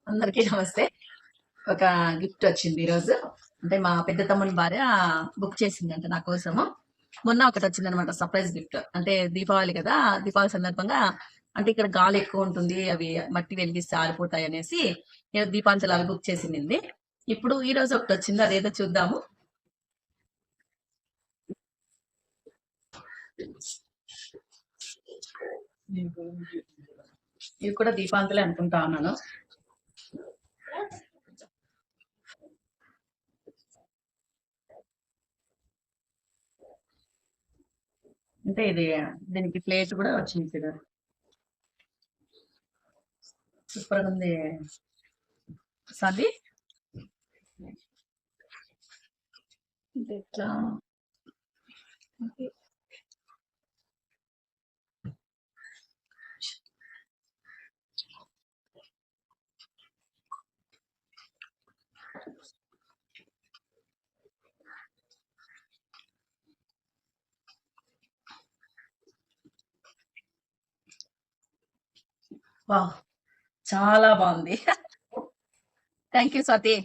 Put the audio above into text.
అందరికీ నమస్తే. ఒక గిఫ్ట్ వచ్చింది ఈరోజు. అంటే మా పెద్ద తమ్ముని భార్య బుక్ చేసిందంట నా కోసము. మొన్న ఒకటొచ్చిందనమాట సర్ప్రైజ్ గిఫ్ట్. అంటే దీపావళి కదా! దీపావళి సందర్భంగా అంటే ఇక్కడ గాలి ఎక్కువుంటుంది. అవి మట్టి వెలిగిస్తే ఆరిపోతాయనేసి ఏదో దీపాంతలాలు బుక్ చేసిందింది. ఇప్పుడు ఈరోజు ఒకటొచ్చింది. అదేదో చూద్దాము. ఇవి కూడా దీపాంతలే అనుకుంటా ఉన్నాను. అంటే ఇది దీనికి ప్లేట్ కూడా వచ్చింది చూడు. సూపర్‌గుంది. సాది అంటే ఇట్లా వావ్! చాలా బావుంది. Thank you Swathi.